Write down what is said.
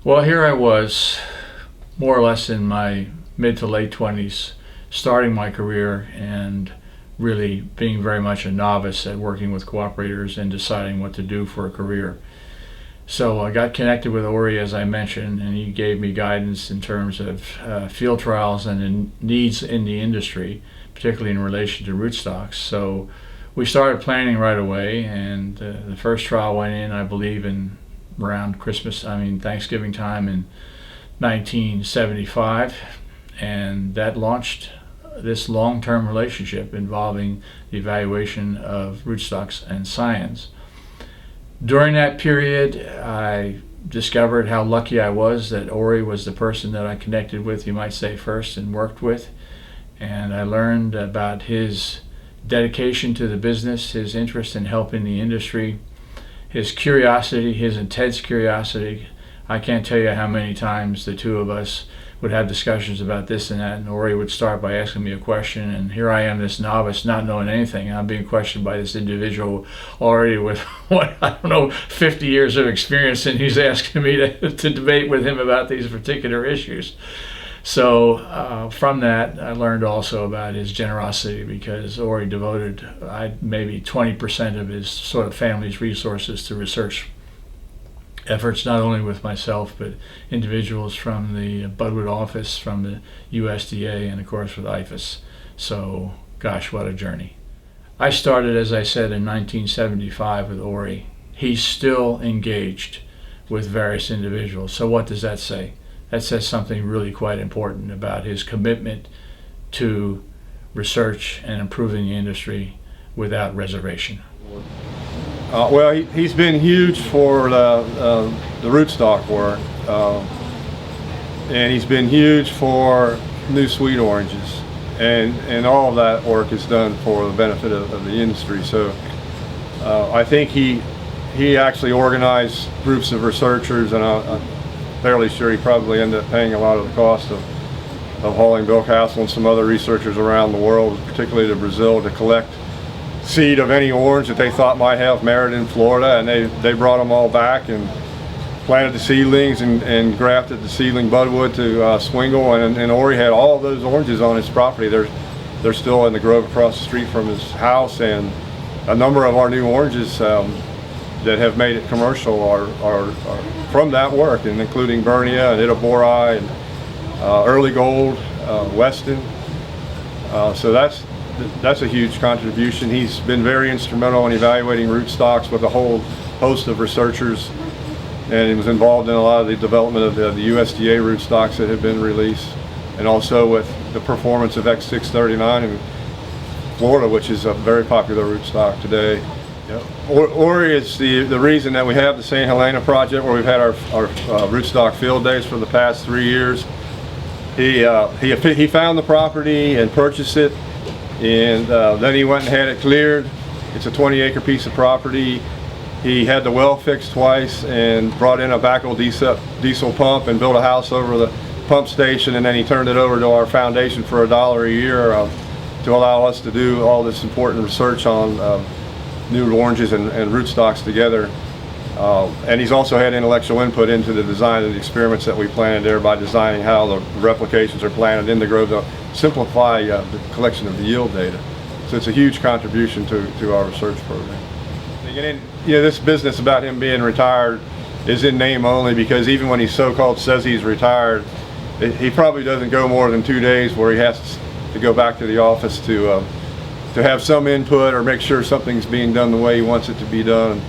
Well, here I was, more or less in my mid to late 20s, starting my career and really being very much a novice at working with cooperators and deciding what to do for a career. So I got connected with Orie, as I mentioned, and he gave me guidance in terms of field trials and the needs in the industry, particularly in relation to rootstocks. So we started planning right away, and the first trial went in, I believe, in around Thanksgiving time in 1975, and that launched this long-term relationship involving the evaluation of rootstocks and science. During that period, I discovered how lucky I was that Orie was the person that I connected with, you might say, first and worked with. And I learned about his dedication to the business, his interest in helping the industry, his curiosity, his intense curiosity. I can't tell you how many times the two of us would have discussions about this and that, and Orie would start by asking me a question, and here I am, this novice, not knowing anything, and I'm being questioned by this individual already with, 50 years of experience, and he's asking me to debate with him about these particular issues. So from that, I learned also about his generosity, because Orie devoted maybe 20% of his sort of family's resources to research efforts, not only with myself, but individuals from the Budwood office, from the USDA, and of course with IFAS. So, gosh, what a journey. I started, as I said, in 1975 with Orie. He's still engaged with various individuals. So what does that say? That says something really quite important about his commitment to research and improving the industry without reservation. Well, he's been huge for the rootstock work, and he's been huge for new sweet oranges, and all of that work is done for the benefit of the industry. So I think he actually organized groups of researchers, and I'm fairly sure he probably ended up paying a lot of the cost of hauling Bill Castle and some other researchers around the world, particularly to Brazil, to collect seed of any orange that they thought might have merit in Florida, and they brought them all back and planted the seedlings and grafted the seedling budwood to Swingle, and Orie had all of those oranges on his property. They're still in the grove across the street from his house, and a number of our new oranges that have made it commercial are from that work, and including Bernia and Itabori and Early Gold, Weston. So that's a huge contribution. He's been very instrumental in evaluating rootstocks with a whole host of researchers, and he was involved in a lot of the development of the USDA rootstocks that have been released, and also with the performance of X639 in Florida, which is a very popular rootstock today. Yep. Orie is the reason that we have the St. Helena project, where we've had our rootstock field days for the past 3 years. He found the property and purchased it, and then he went and had it cleared. It's a 20-acre piece of property. He had the well fixed twice and brought in a backhoe diesel pump and built a house over the pump station, and then he turned it over to our foundation for $1 a year to allow us to do all this important research on new oranges and rootstocks together. And he's also had intellectual input into the design of the experiments that we planted there by designing how the replications are planted in the grove to simplify the collection of the yield data. So it's a huge contribution to our research program. And this business about him being retired is in name only, because even when he so-called says he's retired, he probably doesn't go more than 2 days where he has to go back to the office to have some input or make sure something's being done the way he wants it to be done.